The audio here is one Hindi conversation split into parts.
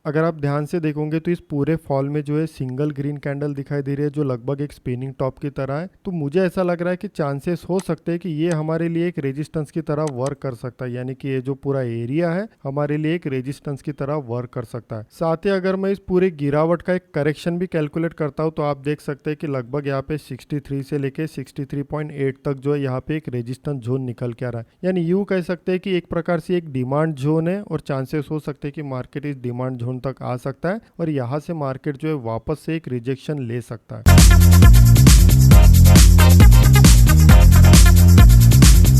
अगर आप ध्यान से देखोगे तो इस पूरे फॉल में जो है सिंगल ग्रीन कैंडल दिखाई दे रही है जो लगभग एक स्पिनिंग टॉप की तरह है। तो मुझे ऐसा लग रहा है कि चांसेस हो सकते हैं कि ये हमारे लिए एक रेजिस्टेंस की तरह वर्क कर सकता है, यानी कि ये जो पूरा एरिया है हमारे लिए एक रेजिस्टेंस की तरह वर्क कर सकता है। साथ ही अगर मैं इस पूरे गिरावट का एक करेक्शन भी कैलकुलेट करता हूँ तो आप देख सकते हैं कि लगभग यहाँ पे 63 से लेके 63.8 तक जो है यहाँ पे एक रेजिस्टेंस जोन निकल के आ रहा है। यानी यूं कह सकते हैं कि एक प्रकार से एक डिमांड जोन है और चांसेस हो सकते हैं कि मार्केट इस डिमांड जोन तक आ सकता है और यहाँ से मार्केट जो है वापस से एक रिजेक्शन ले सकता है।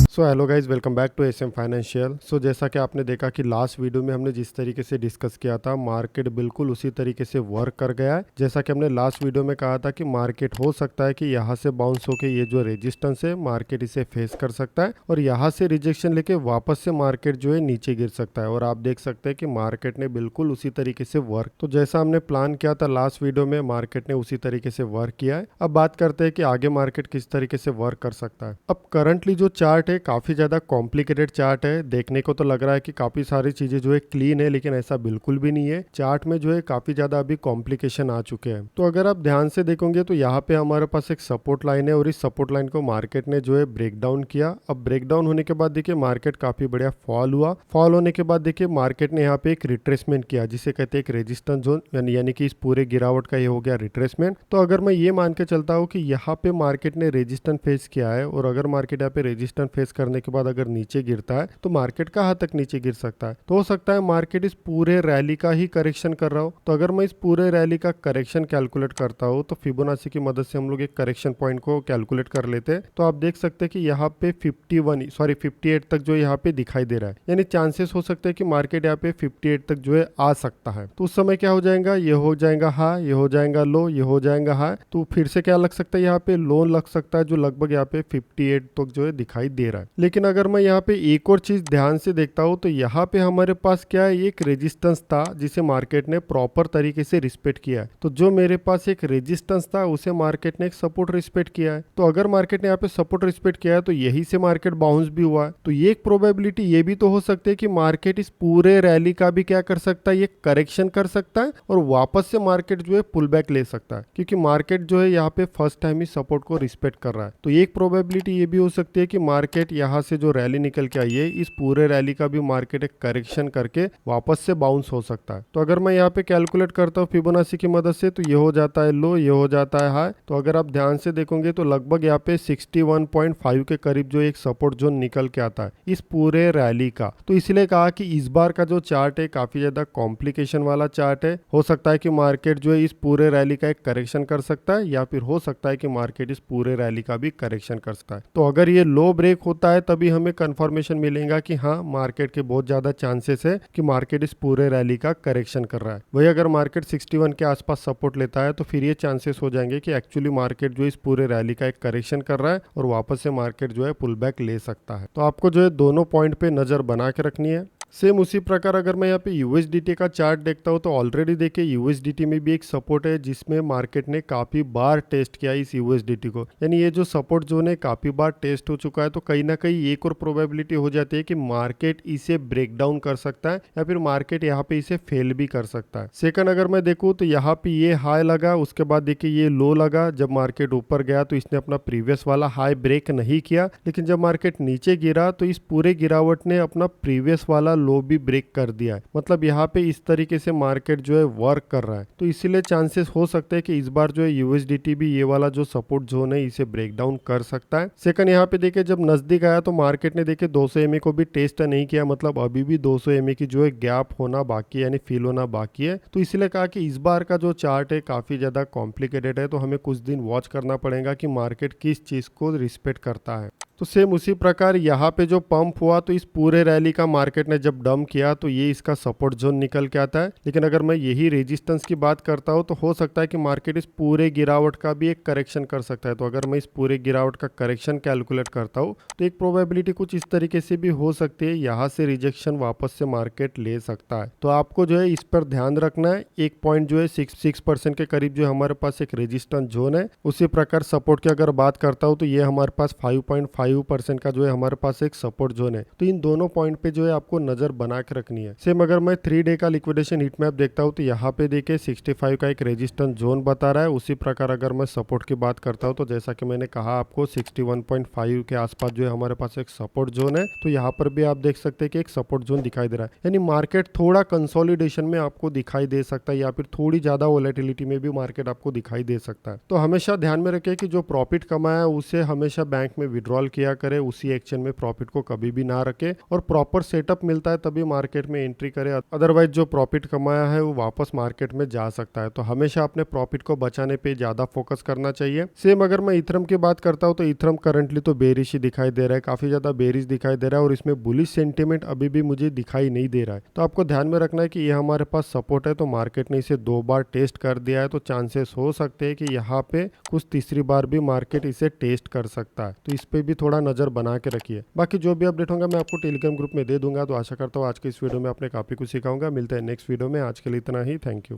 So hello guys, welcome back to SM financial. So जैसा कि आपने देखा कि लास्ट वीडियो में हमने जिस तरीके से डिस्कस किया था मार्केट बिल्कुल उसी तरीके से वर्क कर गया है। जैसा कि हमने लास्ट वीडियो में कहा था कि मार्केट हो सकता है कि यहाँ से बाउंस होके ये जो रेजिस्टेंस है मार्केट इसे फेस कर सकता है और यहाँ से रिजेक्शन लेके वापस से मार्केट जो है नीचे गिर सकता है। और आप देख सकते हैं कि मार्केट ने बिल्कुल उसी तरीके से वर्क, तो जैसा हमने प्लान किया था लास्ट वीडियो में मार्केट ने उसी तरीके से वर्क किया है। अब बात करते हैं कि आगे मार्केट किस तरीके से वर्क कर सकता है। अब करंटली जो चार्ट है काफ़ी ज़्यादा कॉम्प्लिकेटेड चार्ट है। देखने को तो लग रहा है कि काफ़ी सारी चीज़ें जो है क्लीन है, लेकिन ऐसा बिल्कुल भी नहीं है। चार्ट में जो है काफ़ी ज़्यादा अभी कॉम्प्लिकेशन आ चुके हैं। तो अगर आप ध्यान से देखोगे तो यहाँ पे हमारे पास एक सपोर्ट लाइन है और इस सपोर्ट लाइन को मार्केट ने जो है ब्रेक डाउन किया। अब ब्रेक डाउन होने के बाद देखिए मार्केट काफ़ी बढ़िया फॉल हुआ। फॉल होने के बाद देखिए मार्केट ने यहाँ पे एक रिट्रेसमेंट किया जिसे कहते हैं एक रेजिस्टेंस जोन, यानी कि इस पूरे गिरावट का ये हो गया रिट्रेसमेंट। तो अगर मैं ये मान के चलता हूँ कि यहाँ पे मार्केट ने रेजिस्टेंस फेस किया है और अगर मार्केट यहाँ पे रेजिस्टेंस फेस करने के बाद अगर नीचे गिरता है तो मार्केट कहाँ तक नीचे गिर सकता है। तो हो सकता है मार्केट इस पूरे रैली का ही करेक्शन कर रहा हो। तो अगर मैं इस पूरे रैली का करेक्शन कैलकुलेट करता हूँ तो फिबोनाची की मदद से हम लोग एक करेक्शन पॉइंट को कैलकुलेट कर लेते हैं। तो आप देख सकते हैं कि यहाँ पे 58 तक जो यहाँ पे दिखाई दे रहा है, यानी चांसेस हो सकते हैं कि मार्केट यहाँ पे 58 तक जो है आ सकता है। तो उस समय क्या हो जाएगा, ये हो जाएगा हाई, ये हो जाएगा लो, ये हो जाएगा हाई। तो फिर से क्या लग सकता है, यहाँ पे लो लग सकता है जो लगभग यहाँ पे 58 तक जो है दिखाई दे रहा है। लेकिन अगर मैं यहाँ पे एक और चीज ध्यान से देखता हूँ तो यहाँ पे हमारे पास क्या है, एक रेजिस्टेंस था जिसे मार्केट ने प्रॉपर तरीके से रिस्पेक्ट किया है। तो जो मेरे पास एक रेजिस्टेंस था उसे मार्केट ने एक सपोर्ट रिस्पेक्ट किया है। तो अगर मार्केट ने यहाँ पे सपोर्ट रिस्पेक्ट किया है तो यही से मार्केट बाउंस भी हुआ है। तो ये एक प्रोबेबिलिटी ये भी तो हो सकती है कि मार्केट इस पूरे रैली का भी क्या कर सकता है, ये करेक्शन कर सकता है और वापस से मार्केट जो है पुल बैक ले सकता है, क्योंकि मार्केट जो है यहाँ पे फर्स्ट टाइम ही सपोर्ट को रिस्पेक्ट कर रहा है। तो एक प्रोबेबिलिटी ये भी हो सकती है कि मार्केट यहाँ से जो रैली निकल के आई है इस पूरे रैली का भी मार्केट एक करेक्शन करके वापस से बाउंस हो सकता है। तो अगर मैं यहाँ पे कैलकुलेट करता हूँ फिबोनाची की मदद से तो ये हो जाता है लो, ये हो जाता है हाई। तो अगर आप ध्यान से देखोगे तो लगभग यहाँ पे 61.5 के करीब जो एक सपोर्ट जोन निकल के आता है इस पूरे रैली का। तो इसलिए कहा कि इस बार का जो चार्ट है काफी ज्यादा कॉम्प्लिकेशन वाला चार्ट है। हो सकता है कि मार्केट जो है इस पूरे रैली का एक करेक्शन कर सकता है या फिर हो सकता है कि मार्केट इस पूरे रैली का भी करेक्शन कर सकता है। तो अगर ये लो ब्रेक होता है तभी हमें कंफर्मेशन मिलेगा कि हाँ मार्केट के बहुत ज्यादा चांसेस है कि मार्केट इस पूरे रैली का करेक्शन कर रहा है। वही अगर मार्केट 61 के आसपास सपोर्ट लेता है तो फिर ये चांसेस हो जाएंगे कि एक्चुअली मार्केट जो इस पूरे रैली का एक करेक्शन कर रहा है और वापस से मार्केट जो है पुल बैक ले सकता है। तो आपको जो है दोनों पॉइंट पे नजर बना के रखनी है। सेम उसी प्रकार अगर मैं यहाँ पे यूएसडीटी का चार्ट देखता हूँ तो ऑलरेडी देखिए यूएसडीटी में भी एक सपोर्ट है जिसमें मार्केट ने काफी बार टेस्ट किया इस यूएसडीटी को, यानी ये जो सपोर्ट जोन है काफी बार टेस्ट हो चुका है। तो कहीं ना कहीं एक और प्रोबेबिलिटी हो जाती है कि मार्केट इसे ब्रेक डाउन कर सकता है या फिर मार्केट यहाँ पे इसे फेल भी कर सकता है। सेकंड अगर मैं देखूँ तो यहाँ पे ये हाई लगा, उसके बाद देखिए ये लो लगा। जब मार्केट ऊपर गया तो इसने अपना प्रीवियस वाला हाई ब्रेक नहीं किया, लेकिन जब मार्केट नीचे गिरा तो इस पूरे गिरावट ने अपना प्रीवियस वाला लो भी ब्रेक कर दिया है। मतलब यहाँ पे इस तरीके से मार्केट जो है वर्क कर रहा है। तो इसीलिए चांसेस हो सकते हैं कि इस बार जो है यूएसडीटी भी ये वाला जो सपोर्ट जोन है इसे ब्रेक डाउन कर सकता है। सेकंड यहाँ पे देखिए जब नजदीक आया तो मार्केट ने देखिए 200 एमए को भी टेस्ट नहीं किया, मतलब अभी भी 200 एमए की जो है गैप होना बाकी है, यानी फिल होना बाकी है। तो इसलिए कहा कि इस बार का जो चार्ट है काफी ज्यादा कॉम्प्लिकेटेड है, तो हमें कुछ दिन वॉच करना पड़ेगा कि मार्केट किस चीज को रिस्पेक्ट करता है। तो सेम उसी प्रकार यहाँ पे जो पंप हुआ तो इस पूरे रैली का मार्केट ने जब डंप किया तो ये इसका सपोर्ट जोन निकल के आता है। लेकिन अगर मैं यही रेजिस्टेंस की बात करता हूँ तो हो सकता है कि मार्केट इस पूरे गिरावट का भी एक करेक्शन कर सकता है। तो अगर मैं इस पूरे गिरावट का करेक्शन कैलकुलेट करता हूँ तो एक प्रोबेबिलिटी कुछ इस तरीके से भी हो सकती है, यहाँ से रिजेक्शन वापस से मार्केट ले सकता है। तो आपको जो है इस पर ध्यान रखना है। एक पॉइंट जो है 6% के करीब जो हमारे पास एक रेजिस्टेंस जोन है। उसी प्रकार सपोर्ट की अगर बात करता हूँ तो ये हमारे पास 5.5% का जो है हमारे पास एक सपोर्ट जोन है। तो इन दोनों पॉइंट पे जो है आपको नजर नजर बना के रखनी है। सेम अगर मैं 3 डे का लिक्विडेशन हीट मैप देखता हूँ तो यहाँ पे देखिए 65 का एक रेजिस्टेंस जोन बता रहा है। उसी प्रकार अगर मैं सपोर्ट की बात करता हूँ तो जैसा कि मैंने कहा आपको 61.5 के आसपास जो है हमारे पास एक सपोर्ट जोन है, तो यहाँ पर भी आप देख सकते हैं कि एक सपोर्ट जोन दिखाई दे रहा है। यानी मार्केट थोड़ा कंसोलिडेशन में आपको दिखाई दे सकता है या फिर थोड़ी ज्यादा वोलेटिलिटी में भी मार्केट आपको दिखाई दे सकता है। तो हमेशा ध्यान में रखिए कि जो प्रॉफिट कमाया उसे हमेशा बैंक में विड्रॉल किया करे, उसी एक्शन में प्रॉफिट को कभी भी ना रखे और प्रॉपर सेटअप मिलता है तभी मार्केट में एंट्री करे। अदरवाइज जो प्रॉफिट कमाया है वो वापस मार्केट में जा सकता है। तो हमेशा अपने प्रॉफिट को बचाने पे ज्यादा फोकस करना चाहिए। सेम अगर मैं इथरम की बात करता हूँ तो इथरम करंटली तो बेरिश ही दिखाई दे रहा है, काफी ज्यादा बेरिश दिखाई दे रहा है और इसमें बुलिश सेंटीमेंट अभी भी मुझे दिखाई नहीं दे रहा है। तो आपको ध्यान में रखना है कि ये हमारे पास सपोर्ट है, तो मार्केट ने इसे 2 बार टेस्ट कर दिया है, तो चांसेस हो सकते हैं कि यहाँ पे कुछ तीसरी बार भी मार्केट इसे टेस्ट कर सकता है। तो इस पे भी थोड़ा नजर बना के रखिए। बाकी जो भी अपडेट होगा मैं आपको टेलीग्राम ग्रुप में दे दूंगा। तो आशा करता हूँ आज के इस वीडियो में आपने काफी कुछ सिखाऊंगा। मिलते हैं नेक्स्ट वीडियो में, आज के लिए इतना ही। Thank you.